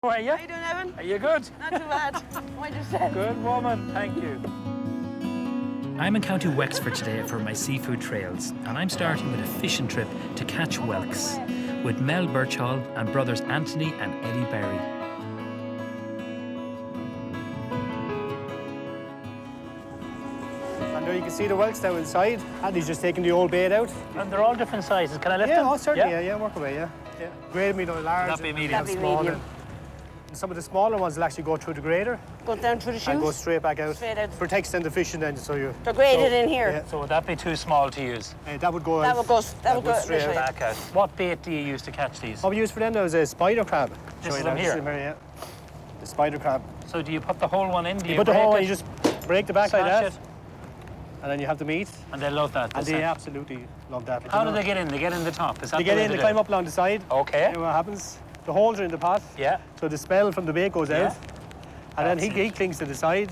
How are you? How you doing, Evan? Are you good? Not too bad. What you said? Good woman, thank you. I'm in County Wexford today for my seafood trails, and I'm starting with a fishing trip to catch whelks with Mel Birchall and brothers Anthony and Eddie Berry. And there you can see the whelks down inside. Andy's just taking the old bait out. And they're all different sizes. Can I lift Yeah, them? oh, certainly, yeah, work away, yeah. Grade, medium, large. That'd be medium. That'd be medium. And some of the smaller ones will actually go through the grader Go down through the chute. and go straight back out. Straight out. Protects then the fishing then, so you... They're graded in here. Yeah. So would that be too small to use? That would go That would go straight literally. out. Back out. What bait do you use to catch these? What we use for them now is a spider crab. This Show is you them now. here? This is yeah. The spider crab. So do you put the whole one in? Do you You put the break whole it? one, you just break the back like Smash that. it? And then you have the meat. And they love that. And does they it? absolutely love that. How do they get in? They get in the top. Is that They the get way in, they they do climb it? up along the side. Okay. You know what happens? The holes are in the pot. Yeah. So the smell from the bait goes Yeah. out. And then he clings to the side.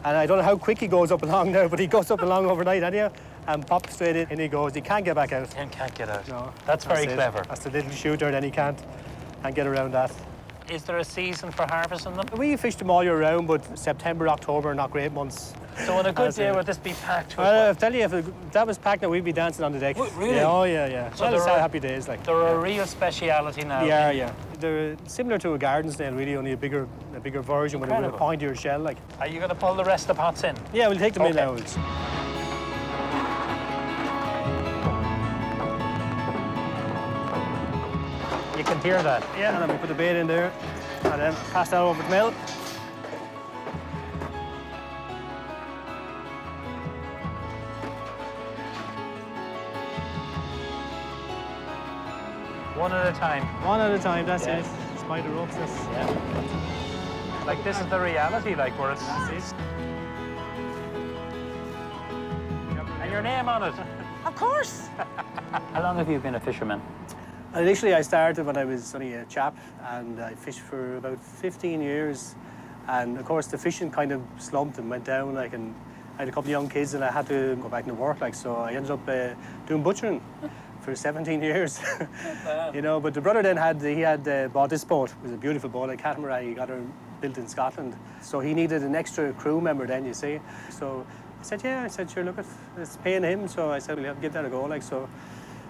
And I don't know how quick he goes up along now, but he goes up along overnight anyhow and pops straight in and he goes. He can't get back out. And can't get out. No. That's very it. clever. That's the little shooter, then he can't get around that. Is there a season for harvesting them? We fish them all year round, but September, October are not great months. So on a good As day, in- would this be packed with I'll tell you, if that was packed now, we'd be dancing on the deck. Really? Yeah, oh, yeah. So Well, it's there are- happy days, like. They're a real speciality now. Yeah. They're similar to a garden snail, really, only a bigger version with a Incredible. pointier shell, like. Are you going to pull the rest of the pots in? Yeah, we'll take them in Okay. now. You can hear that. Yeah, and then we put the bait in there, and then pass that over to Mel. One at a time. One at a time, that's Yeah. it. Spider ropes, that's Yeah. Like this is the reality, like where it's. it. And your name on it. Of course. How long have you been a fisherman? Initially, I started when I was only a chap, and I fished for about 15 years. And of course, the fishing kind of slumped and went down, like, and I had a couple of young kids, and I had to go back into work, like, so I ended up doing butchering for 17 years. You know, but the brother then had bought this boat. It was a beautiful boat, a catamaran. He got her built in Scotland. So he needed an extra crew member then, you see. So I said, yeah, sure, look, it's paying him. So I said, we'll have to give that a go, like, so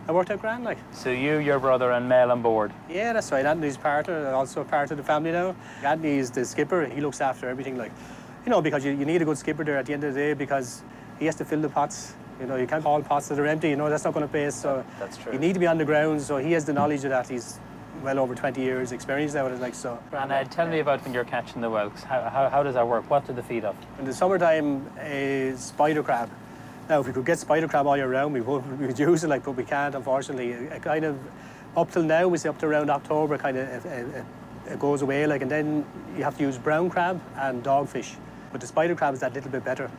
I worked out grand, like. So you, your brother, and Mel on board. Yeah, that's right. Anthony's partner, also part of the family now. Anthony is the skipper. He looks after everything, like, you know, because you need a good skipper there at the end of the day because he has to fill the pots. You know, you can't haul pots that are empty, you know, that's not going to pay us. So That's true. you need to be on the ground, so he has the knowledge of that. He's well over 20 years experience now with it, like, so. And tell me about when you're catching the whelks. How does that work? What do they feed off? In the summertime, a spider crab. Now, if we could get spider crab all year round, we would use it, like, but we can't, unfortunately. It kind of, up till now, we say up to around October, kind of, it goes away, like, and then you have to use brown crab and dogfish. But the spider crab is that little bit better.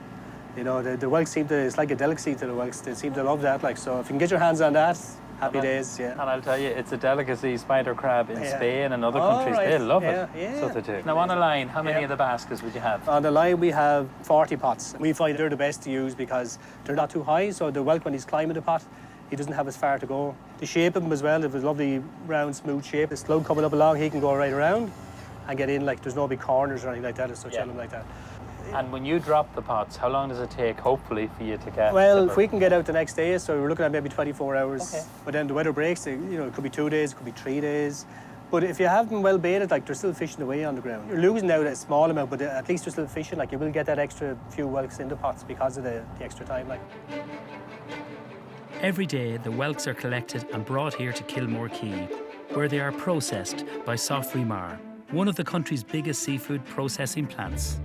You know, the whelks it's like a delicacy to the whelks. They seem to love that, like, so if you can get your hands on that, happy days, yeah. And I'll tell you, it's a delicacy, spider crab in Yeah. Spain and other Oh, countries. right. They love Yeah, it. yeah. So they do. Now, on a line, how many Yeah. of the baskets would you have? On the line, we have 40 pots. We find they're the best to use because they're not too high, so the whelk, when he's climbing the pot, he doesn't have as far to go. The shape of him as well, if it's a lovely, round, smooth shape, the slug coming up along, he can go right around and get in, like, there's no big corners or anything like that, or such element like that. And when you drop the pots, how long does it take, hopefully, for you to get? Well, if we can get out the next day, so we're looking at maybe 24 hours. Okay. But then the weather breaks, you know, it could be 2 days, it could be 3 days. But if you have them well baited, like, they're still fishing away on the ground. You're losing out a small amount, but at least you're still fishing. Like, you will get that extra few whelks in the pots because of the extra time, like. Every day, the whelks are collected and brought here to Kilmore Quay, where they are processed by Sofri Mar, one of the country's biggest seafood processing plants.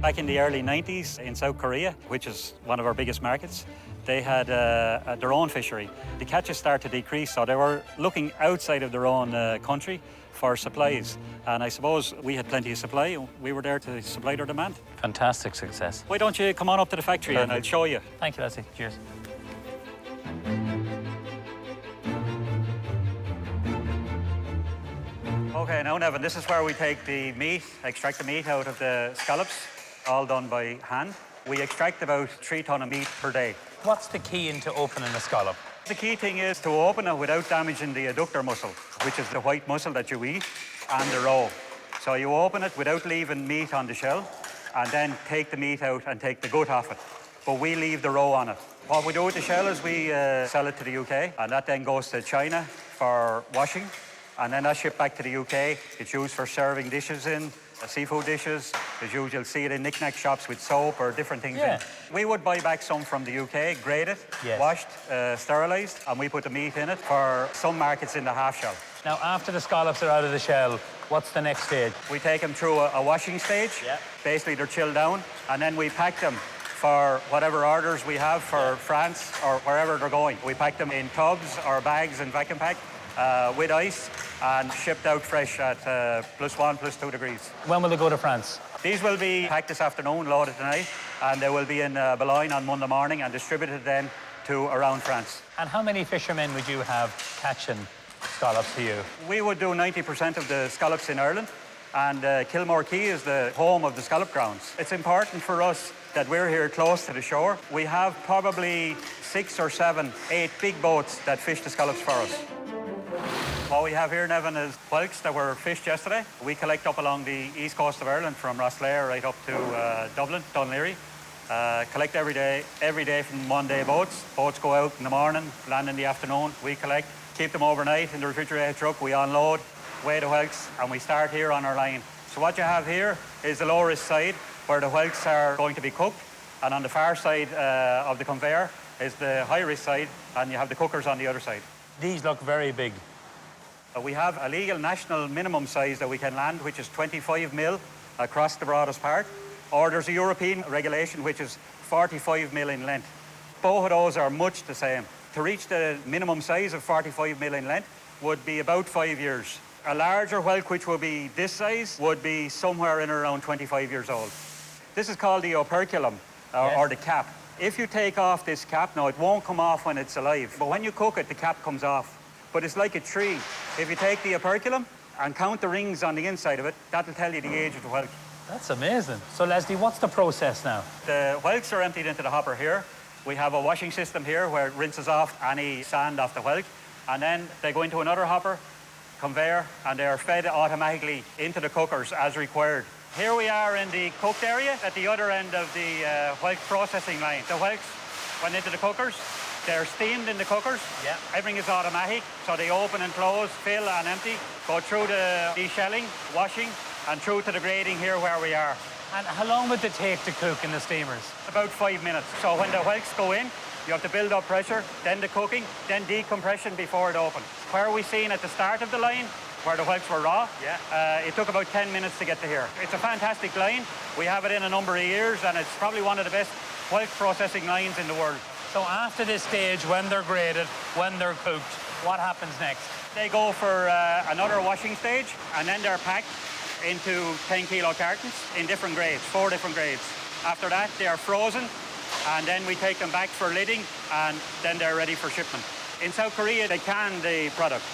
Back in the early 90s in South Korea, which is one of our biggest markets, they had their own fishery. The catches started to decrease, so they were looking outside of their own country for supplies. And I suppose we had plenty of supply. We were there to supply their demand. Fantastic success. Why don't you come on up to the factory and I'll Perfect. show you. Thank you, Leslie. Cheers. Okay, now Nevin, this is where we take the meat, extract the meat out of the scallops, all done by hand. We extract about 3 tons of meat per day. What's the key into opening a scallop? The key thing is to open it without damaging the adductor muscle, which is the white muscle that you eat, and the roe. So you open it without leaving meat on the shell, and then take the meat out and take the gut off it. But we leave the roe on it. What we do with the shell is we sell it to the UK, and that then goes to China for washing, and then that's shipped back to the UK. It's used for serving dishes in, seafood dishes. As usual, you'll see it in knick-knack shops with soap or different things in. We would buy back some from the UK, graded, washed, sterilised, and we put the meat in it for some markets in the half shell. Now, after the scallops are out of the shell, what's the next stage? We take them through a washing stage. Basically, they're chilled down, and then we pack them for whatever orders we have for France or wherever they're going. We pack them in tubs or bags and vacuum pack with ice and shipped out fresh at +1, +2 degrees. When will they go to France? These will be packed this afternoon, loaded tonight, and they will be in Boulogne on Monday morning and distributed then to around France. And how many fishermen would you have catching scallops to you? We would do 90% of the scallops in Ireland, and Kilmore Quay is the home of the scallop grounds. It's important for us that we're here close to the shore. We have probably 6 or 7, 8 big boats that fish the scallops for us. What we have here, Nevin, is whelks that were fished yesterday. We collect up along the east coast of Ireland from Rosslare right up to Dublin, Dunleary. Collect every day from one-day boats. Boats go out in the morning, land in the afternoon. We collect, keep them overnight in the refrigerated truck. We unload, weigh the whelks, and we start here on our line. So what you have here is the low-risk side where the whelks are going to be cooked, and on the far side of the conveyor is the high-risk side, and you have the cookers on the other side. These look very big. We have a legal national minimum size that we can land, which is 25 mil across the broadest part, or there's a European regulation which is 45 mil in length. Both of those are much the same. To reach the minimum size of 45 mil in length would be about 5 years. A larger whelk, which would be this size, would be somewhere in around 25 years old. This is called the operculum, or the cap. If you take off this cap, now it won't come off when it's alive, but when you cook it, the cap comes off. But it's like a tree. If you take the operculum and count the rings on the inside of it, that'll tell you the age of the whelk. That's amazing. So, Leslie, what's the process now? The whelks are emptied into the hopper here. We have a washing system here where it rinses off any sand off the whelk, and then they go into another hopper, conveyor, and they are fed automatically into the cookers as required. Here we are in the cooked area at the other end of the whelk processing line. The whelks went into the cookers. They're steamed in the cookers. Everything is automatic, so they open and close, fill and empty, go through the deshelling, washing, and through to the grading here where we are. And how long would they take to cook in the steamers? About 5 minutes. So when the whelks go in, you have to build up pressure, then the cooking, then decompression before it opens. Where we seen at the start of the line, where the whelks were raw, it took about 10 minutes to get to here. It's a fantastic line. We have it in a number of years, and it's probably one of the best whelk processing lines in the world. So after this stage, when they're graded, when they're cooked, what happens next? They go for another washing stage, and then they're packed into 10-kilo cartons in different grades, 4 different grades. After that, they are frozen, and then we take them back for lidding, and then they're ready for shipment. In South Korea, they can the product.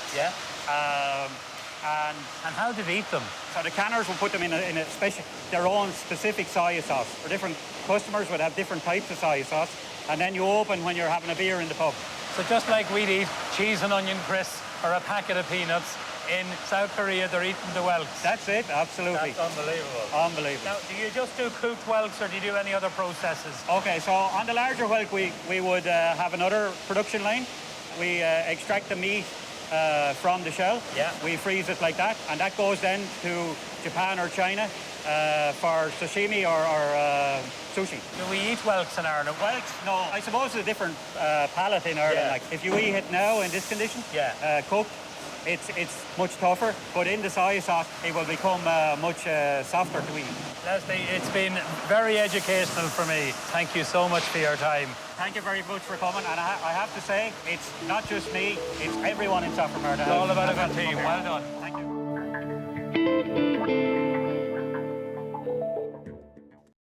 And how do they eat them? So the canners will put them in a special, their own specific soy sauce. For different customers would have different types of soy sauce, and then you open when you're having a beer in the pub. So just like we'd eat cheese and onion crisps or a packet of peanuts, in South Korea they're eating the whelks. That's it, absolutely. That's unbelievable. Unbelievable. Now, do you just do cooked whelks or do you do any other processes? Okay, so on the larger whelk we would have another production line. We extract the meat from the shell. We freeze it like that, and that goes then to Japan or China for sashimi or sushi. Do we eat whelks in Ireland? Whelks? No. I suppose it's a different palate in Ireland. Like if you eat it now in this condition, cooked, it's much tougher, but in the soy sauce it will become much softer to eat. Leslie, it's been very educational for me. Thank you so much for your time. Thank you very much for coming, and I have to say, it's not just me, it's everyone in Saffron. It's all about a good team. Well done. Thank you.